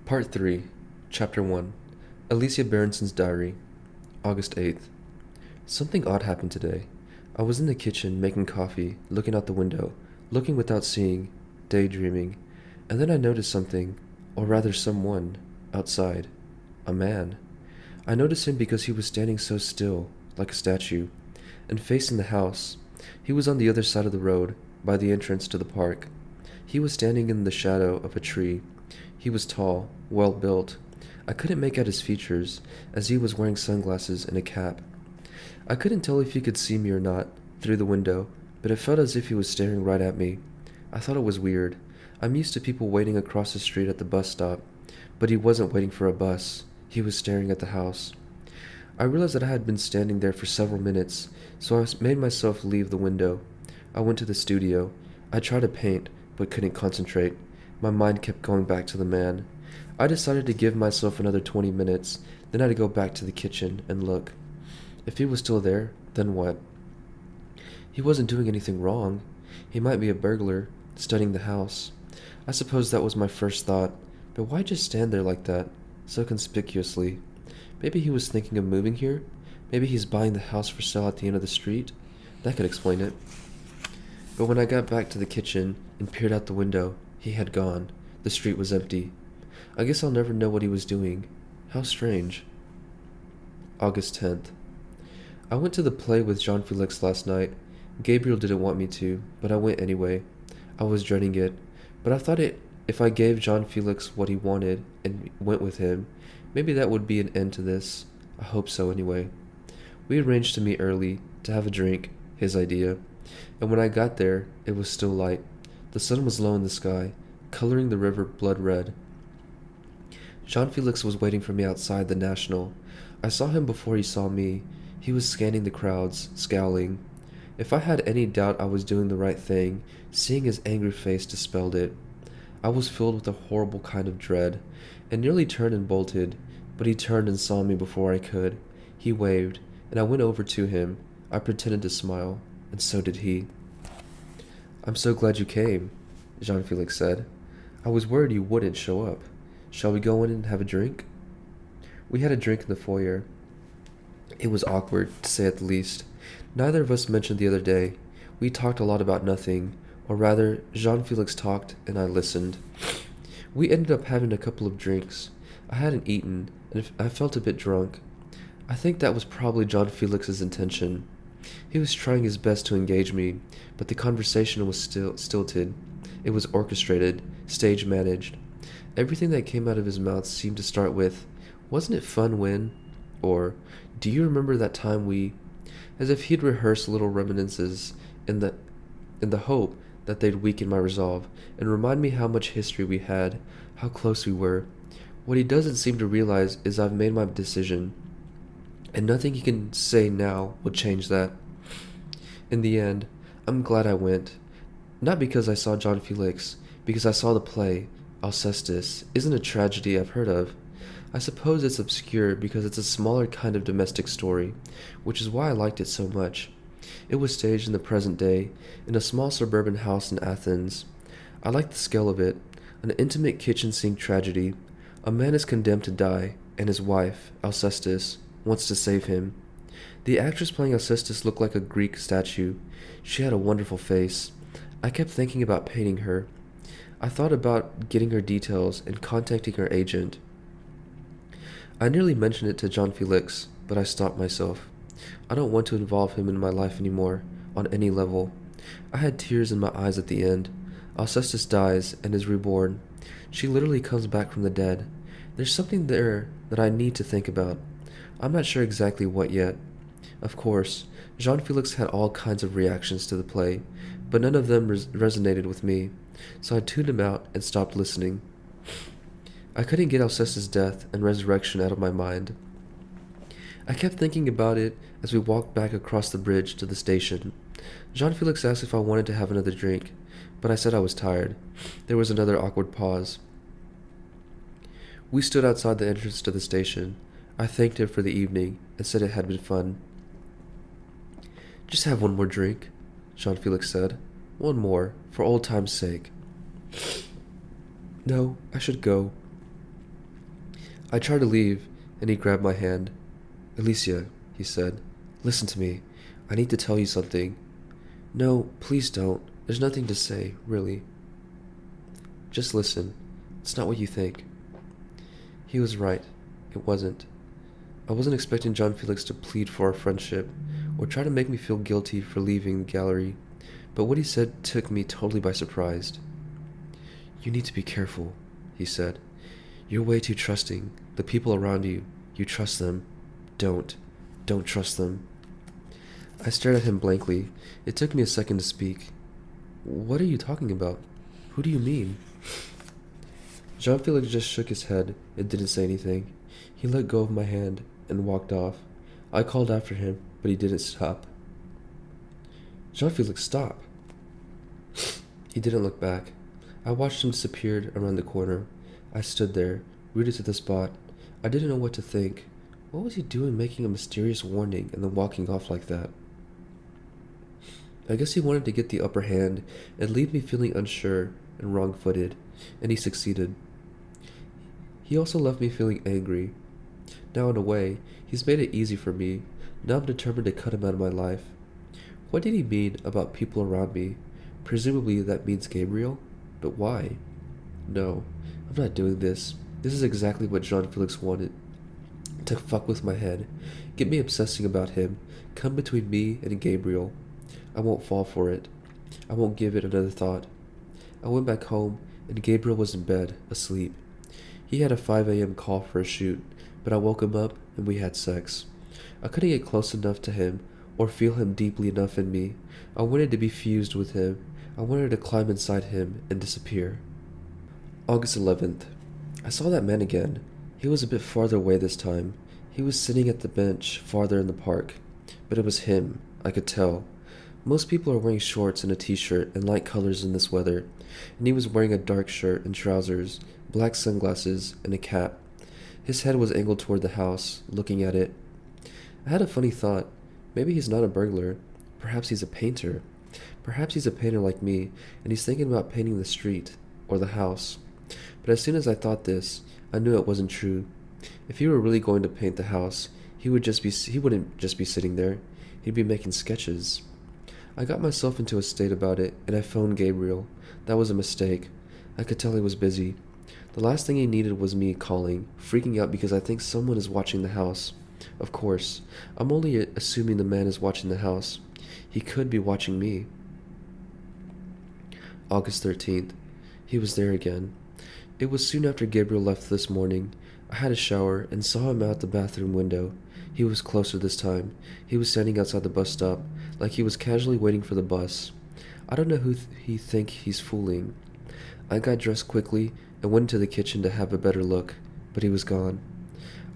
Part 3, Chapter 1, Alicia Berenson's Diary, August 8th. Something odd happened today. I was in the kitchen making coffee, looking out the window, looking without seeing, daydreaming, and then I noticed something, or rather someone, outside. A man. I noticed him because he was standing so still, like a statue, and facing the house. He was on the other side of the road, by the entrance to the park. He was standing in the shadow of a tree. He was tall, well-built. I couldn't make out his features, as he was wearing sunglasses and a cap. I couldn't tell if he could see me or not, through the window, but it felt as if he was staring right at me. I thought it was weird. I'm used to people waiting across the street at the bus stop, but he wasn't waiting for a bus. He was staring at the house. I realized that I had been standing there for several minutes, so I made myself leave the window. I went to the studio. I tried to paint, but couldn't concentrate. My mind kept going back to the man. I decided to give myself another 20 minutes, then I'd go back to the kitchen and look. If he was still there, then what? He wasn't doing anything wrong. He might be a burglar, studying the house. I suppose that was my first thought, but why just stand there like that, so conspicuously? Maybe he was thinking of moving here? Maybe he's buying the house for sale at the end of the street? That could explain it. But when I got back to the kitchen and peered out the window, he had gone. The street was empty. I guess I'll never know what he was doing. How strange. August 10th. I went to the play with Jean Felix last night. Gabriel didn't want me to, but I went anyway. I was dreading it, but I thought if I gave Jean Felix what he wanted and went with him, maybe that would be an end to this. I hope so anyway. We arranged to meet early, to have a drink, his idea, and when I got there, it was still light. The sun was low in the sky, coloring the river blood red. Jean Felix was waiting for me outside the National. I saw him before he saw me. He was scanning the crowds, scowling. If I had any doubt I was doing the right thing, seeing his angry face dispelled it. I was filled with a horrible kind of dread, and nearly turned and bolted, but he turned and saw me before I could. He waved, and I went over to him. I pretended to smile, and so did he. "I'm so glad you came," Jean Felix said. "I was worried you wouldn't show up. Shall we go in and have a drink?" We had a drink in the foyer. It was awkward, to say at the least. Neither of us mentioned the other day. We talked a lot about nothing, or rather, Jean Felix talked and I listened. We ended up having a couple of drinks. I hadn't eaten, and I felt a bit drunk. I think that was probably Jean Felix's intention. He was trying his best to engage me, but the conversation was stilted. It was orchestrated, stage managed. Everything that came out of his mouth seemed to start with, "Wasn't it fun when?" or "Do you remember that time we?" As if he'd rehearsed little reminiscences in the hope that they'd weaken my resolve and remind me how much history we had, how close we were. What he doesn't seem to realize is I've made my decision, and nothing he can say now will change that. In the end, I'm glad I went. Not because I saw Jean Felix, because I saw the play. Alcestis isn't a tragedy I've heard of. I suppose it's obscure because it's a smaller kind of domestic story, which is why I liked it so much. It was staged in the present day, in a small suburban house in Athens. I liked the scale of it, an intimate kitchen sink tragedy. A man is condemned to die, and his wife, Alcestis, wants to save him. The actress playing Alcestis looked like a Greek statue. She had a wonderful face. I kept thinking about painting her. I thought about getting her details and contacting her agent. I nearly mentioned it to Jean Felix, but I stopped myself. I don't want to involve him in my life anymore, on any level. I had tears in my eyes at the end. Alcestis dies and is reborn. She literally comes back from the dead. There's something there that I need to think about. I'm not sure exactly what yet. Of course, Jean Felix had all kinds of reactions to the play, but none of them resonated with me, so I tuned him out and stopped listening. I couldn't get Alcestis' death and resurrection out of my mind. I kept thinking about it as we walked back across the bridge to the station. Jean Felix asked if I wanted to have another drink, but I said I was tired. There was another awkward pause. We stood outside the entrance to the station. I thanked him for the evening and said it had been fun. "Just have one more drink," Jean Felix said. "One more, for old time's sake." "No, I should go." I tried to leave, and he grabbed my hand. Alicia, he said, listen to me. I need to tell you something. No, please don't. There's nothing to say, really. Just listen. It's not what you think. He was right. It wasn't. I wasn't expecting John Felix to plead for our friendship, or try to make me feel guilty for leaving the gallery, but what he said took me totally by surprise. You need to be careful, he said. You're way too trusting. The people around you, you trust them. Don't trust them. I stared at him blankly. It took me a second to speak. What are you talking about? Who do you mean? Jean Felix just shook his head and didn't say anything. He let go of my hand and walked off. I called after him, but he didn't stop. Jean Felix, stop! He didn't look back. I watched him disappear around the corner. I stood there, rooted to the spot. I didn't know what to think. What was he doing making a mysterious warning and then walking off like that? I guess he wanted to get the upper hand and leave me feeling unsure and wrong-footed, and he succeeded. He also left me feeling angry. Now, in a way, he's made it easy for me. Now I'm determined to cut him out of my life. What did he mean about people around me? Presumably that means Gabriel? But why? No, I'm not doing this. This is exactly what Jean Felix wanted. To fuck with my head. Get me obsessing about him. Come between me and Gabriel. I won't fall for it. I won't give it another thought. I went back home, and Gabriel was in bed, asleep. He had a 5 a.m. call for a shoot, but I woke him up and we had sex. I couldn't get close enough to him, or feel him deeply enough in me. I wanted to be fused with him. I wanted to climb inside him and disappear. August 11th. I saw that man again. He was a bit farther away this time. He was sitting at the bench farther in the park. But it was him, I could tell. Most people are wearing shorts and a t-shirt and light colors in this weather, and he was wearing a dark shirt and trousers, black sunglasses, and a cap. His head was angled toward the house, looking at it. I had a funny thought. Maybe he's not a burglar. Perhaps he's a painter. Perhaps he's a painter like me, and he's thinking about painting the street, or the house. But as soon as I thought this, I knew it wasn't true. If he were really going to paint the house, he wouldn't just be sitting there. He'd be making sketches. I got myself into a state about it, and I phoned Gabriel. That was a mistake. I could tell he was busy. The last thing he needed was me calling, freaking out because I think someone is watching the house. Of course, I'm only assuming the man is watching the house. He could be watching me. August 13th. He was there again. It was soon after Gabriel left this morning. I had a shower and saw him out the bathroom window. He was closer this time. He was standing outside the bus stop, like he was casually waiting for the bus. I don't know who he think he's fooling. I got dressed quickly and went into the kitchen to have a better look, but he was gone.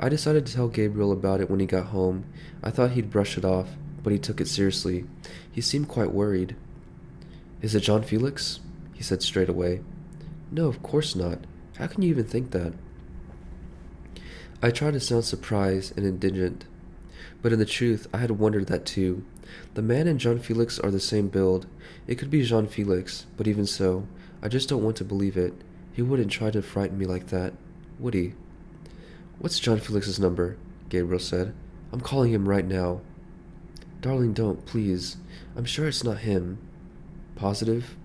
I decided to tell Gabriel about it when he got home. I thought he'd brush it off, but he took it seriously. He seemed quite worried. Is it Jean Felix? He said straight away. No, of course not. How can you even think that? I tried to sound surprised and indignant, but in the truth, I had wondered that too. The man and Jean Felix are the same build. It could be Jean Felix, but even so, I just don't want to believe it. He wouldn't try to frighten me like that, would he? What's Jean Felix's number? Gabriel said. I'm calling him right now. Darling, don't, please. I'm sure it's not him. Positive?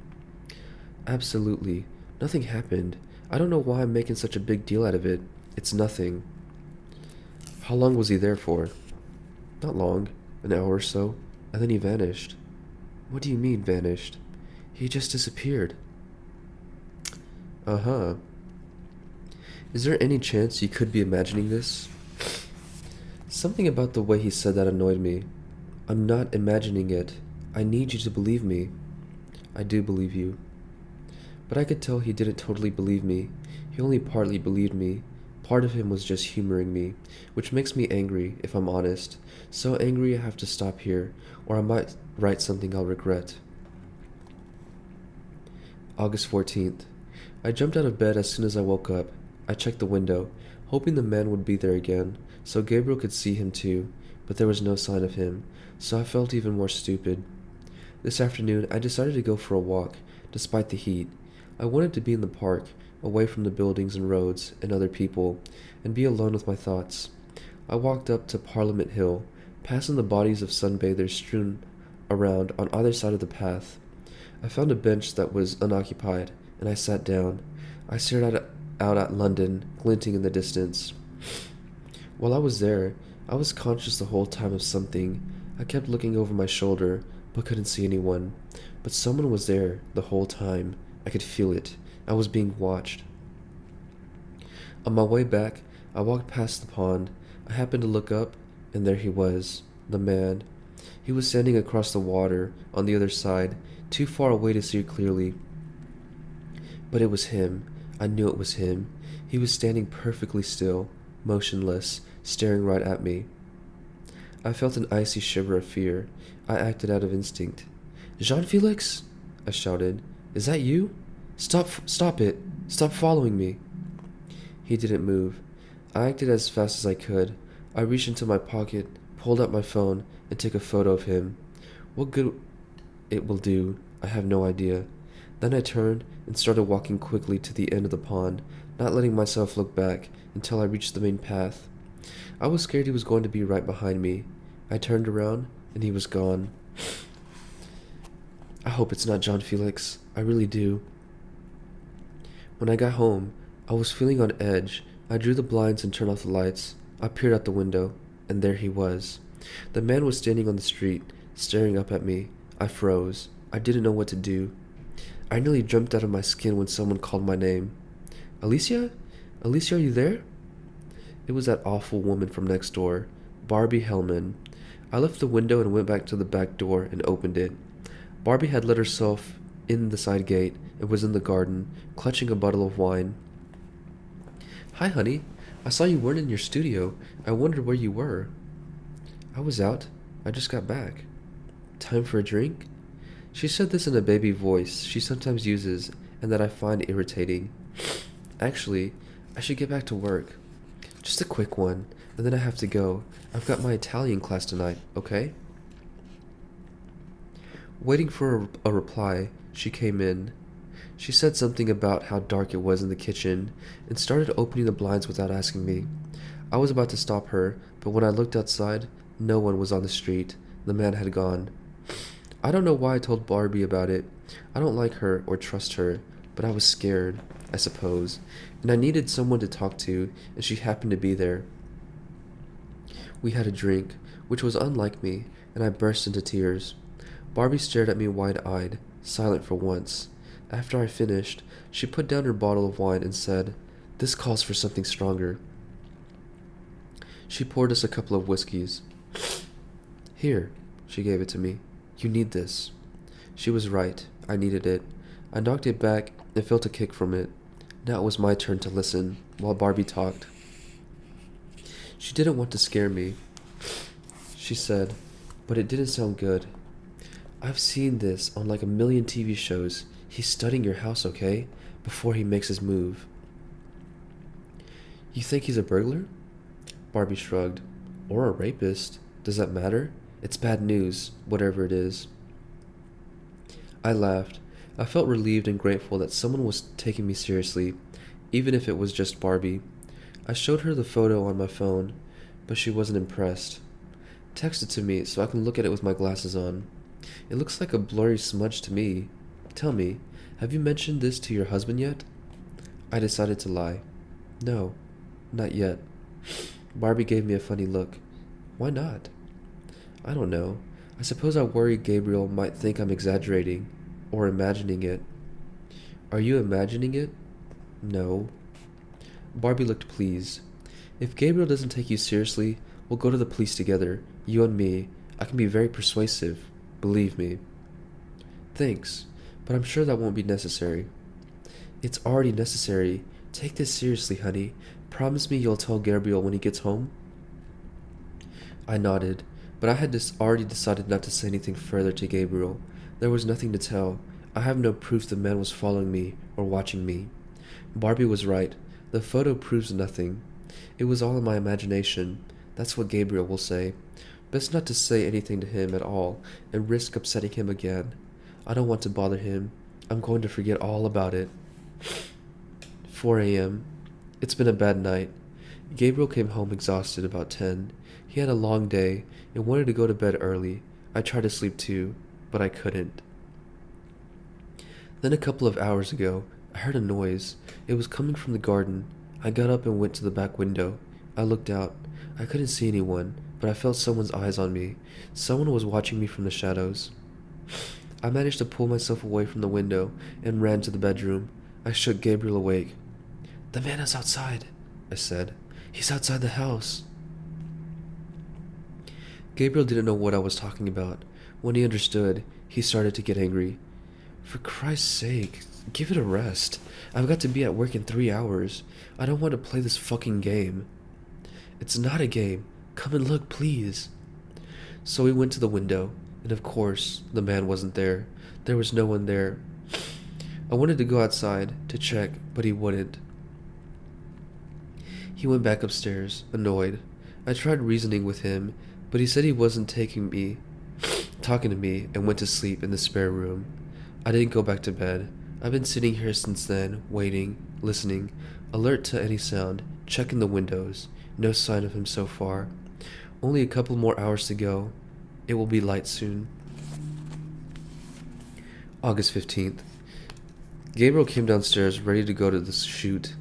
Absolutely. Nothing happened. I don't know why I'm making such a big deal out of it. It's nothing. How long was he there for? Not long. An hour or so. And then he vanished. What do you mean, vanished? He just disappeared. Uh-huh. Is there any chance you could be imagining this? Something about the way he said that annoyed me. I'm not imagining it. I need you to believe me. I do believe you. But I could tell he didn't totally believe me. He only partly believed me. Part of him was just humoring me, which makes me angry, if I'm honest. So angry I have to stop here, or I might write something I'll regret. August 14th. I jumped out of bed as soon as I woke up. I checked the window, hoping the man would be there again, so Gabriel could see him too, but there was no sign of him, so I felt even more stupid. This afternoon, I decided to go for a walk, despite the heat. I wanted to be in the park, away from the buildings and roads and other people, and be alone with my thoughts. I walked up to Parliament Hill, passing the bodies of sunbathers strewn around on either side of the path. I found a bench that was unoccupied, and I sat down. I stared out at London, glinting in the distance. While I was there, I was conscious the whole time of something. I kept looking over my shoulder, but couldn't see anyone. But someone was there the whole time. I could feel it. I was being watched. On my way back, I walked past the pond. I happened to look up, and there he was, the man. He was standing across the water, on the other side, too far away to see clearly. But it was him. I knew it was him. He was standing perfectly still, motionless, staring right at me. I felt an icy shiver of fear. I acted out of instinct. "Jean-Felix?" I shouted. "Is that you? Stop it! Stop following me!" He didn't move. I acted as fast as I could. I reached into my pocket, pulled out my phone, and took a photo of him. What good it will do, I have no idea. Then I turned and started walking quickly to the end of the pond, not letting myself look back until I reached the main path. I was scared he was going to be right behind me. I turned around, and he was gone. I hope it's not Jean-Felix. I really do. When I got home, I was feeling on edge. I drew the blinds and turned off the lights. I peered out the window, and there he was. The man was standing on the street, staring up at me. I froze. I didn't know what to do. I nearly jumped out of my skin when someone called my name. "Alicia? Alicia, are you there?" It was that awful woman from next door, Barbie Hellman. I left the window and went back to the back door and opened it. Barbie had let herself in the side gate and was in the garden, clutching a bottle of wine. "Hi, honey. I saw you weren't in your studio. I wondered where you were." "I was out. I just got back." "Time for a drink?" She said this in a baby voice she sometimes uses and that I find irritating. "Actually, I should get back to work. Just a quick one, and then I have to go. I've got my Italian class tonight, okay?" Waiting for a reply, she came in. She said something about how dark it was in the kitchen and started opening the blinds without asking me. I was about to stop her, but when I looked outside, no one was on the street. The man had gone. I don't know why I told Barbie about it. I don't like her or trust her, but I was scared, I suppose, and I needed someone to talk to, and she happened to be there. We had a drink, which was unlike me, and I burst into tears. Barbie stared at me wide-eyed, silent for once. After I finished, she put down her bottle of wine and said, "This calls for something stronger." She poured us a couple of whiskeys. "Here," she gave it to me. "You need this." She was right. I needed it. I knocked it back and felt a kick from it. Now it was my turn to listen, while Barbie talked. She didn't want to scare me. She said, but it didn't sound good. "I've seen this on like a million TV shows. He's studying your house, okay? Before he makes his move." "You think he's a burglar?" Barbie shrugged. "Or a rapist. Does that matter? It's bad news, whatever it is." I laughed. I felt relieved and grateful that someone was taking me seriously, even if it was just Barbie. I showed her the photo on my phone, but she wasn't impressed. "Text it to me so I can look at it with my glasses on. It looks like a blurry smudge to me. Tell me, have you mentioned this to your husband yet?" I decided to lie. "No, not yet." Barbie gave me a funny look. "Why not?" "I don't know. I suppose I worry Gabriel might think I'm exaggerating, or imagining it." "Are you imagining it?" "No." Barbie looked pleased. "If Gabriel doesn't take you seriously, we'll go to the police together, you and me. I can be very persuasive, believe me." "Thanks, but I'm sure that won't be necessary." "It's already necessary. Take this seriously, honey. Promise me you'll tell Gabriel when he gets home?" I nodded, but I had already decided not to say anything further to Gabriel. There was nothing to tell. I have no proof the man was following me or watching me. Barbie was right. The photo proves nothing. It was all in my imagination. That's what Gabriel will say. Best not to say anything to him at all and risk upsetting him again. I don't want to bother him. I'm going to forget all about it. 4 a.m. It's been a bad night. Gabriel came home exhausted about 10. He had a long day and wanted to go to bed early. I tried to sleep too, but I couldn't. Then a couple of hours ago, I heard a noise. It was coming from the garden. I got up and went to the back window. I looked out. I couldn't see anyone, but I felt someone's eyes on me. Someone was watching me from the shadows. I managed to pull myself away from the window and ran to the bedroom. I shook Gabriel awake. "The man is outside," I said. "He's outside the house." Gabriel didn't know what I was talking about. When he understood, he started to get angry. "For Christ's sake, give it a rest. I've got to be at work in 3 hours. I don't want to play this fucking game." "It's not a game. Come and look, please." So we went to the window, and of course, the man wasn't there. There was no one there. I wanted to go outside to check, but he wouldn't. He went back upstairs, annoyed. I tried reasoning with him, but he said he wasn't talking to me, and went to sleep in the spare room. I didn't go back to bed. I've been sitting here since then, waiting, listening, alert to any sound, checking the windows. No sign of him so far. Only a couple more hours to go. It will be light soon. August 15th. Gabriel came downstairs ready to go to the shoot.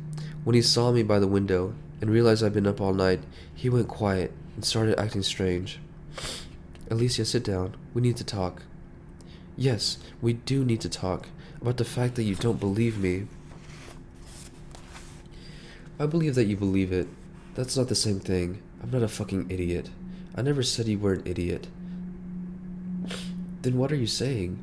When he saw me by the window and realized I'd been up all night, he went quiet and started acting strange. "Alicia, sit down. We need to talk." "Yes, we do need to talk about the fact that you don't believe me." "I believe that you believe it. That's not the same thing. I'm not a fucking idiot. I never said you were an idiot." "Then what are you saying?"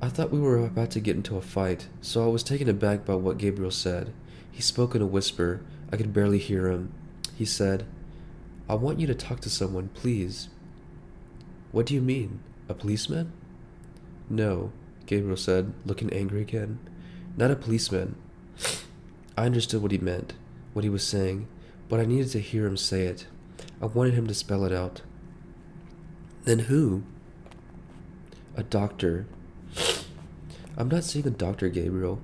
"I thought we were about to get into a fight, so I was taken aback by what Gabriel said. He spoke in a whisper. I could barely hear him. He said, 'I want you to talk to someone, please.'" "What do you mean? A policeman?" "No," Gabriel said, looking angry again. "Not a policeman." I understood what he meant, what he was saying, but I needed to hear him say it. I wanted him to spell it out. "Then who?" "A doctor." "I'm not seeing a doctor, Gabriel."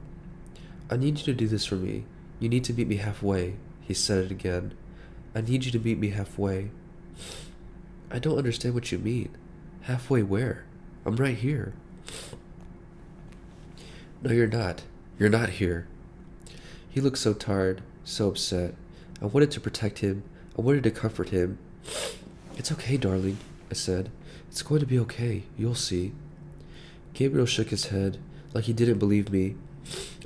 "I need you to do this for me. You need to meet me halfway." He said it again. "I need you to meet me halfway." "I don't understand what you mean. Halfway where? I'm right here." "No, you're not. You're not here." He looked so tired, so upset. I wanted to protect him. I wanted to comfort him. "It's okay, darling," I said. "It's going to be okay. You'll see." Gabriel shook his head, like he didn't believe me.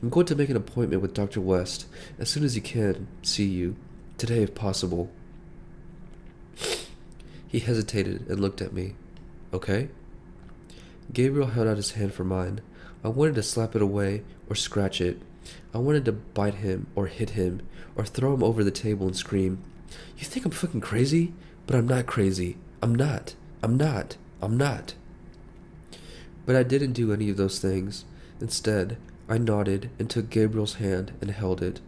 "I'm going to make an appointment with Dr. West as soon as he can see you. Today, if possible." He hesitated and looked at me. "Okay?" Gabriel held out his hand for mine. I wanted to slap it away or scratch it. I wanted to bite him or hit him or throw him over the table and scream, "You think I'm fucking crazy? But I'm not crazy. I'm not. I'm not. I'm not." But I didn't do any of those things. Instead, I nodded and took Gabriel's hand and held it.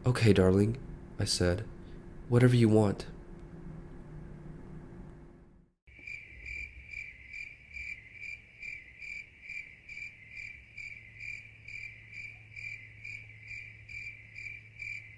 "Okay, darling," I said. "Whatever you want."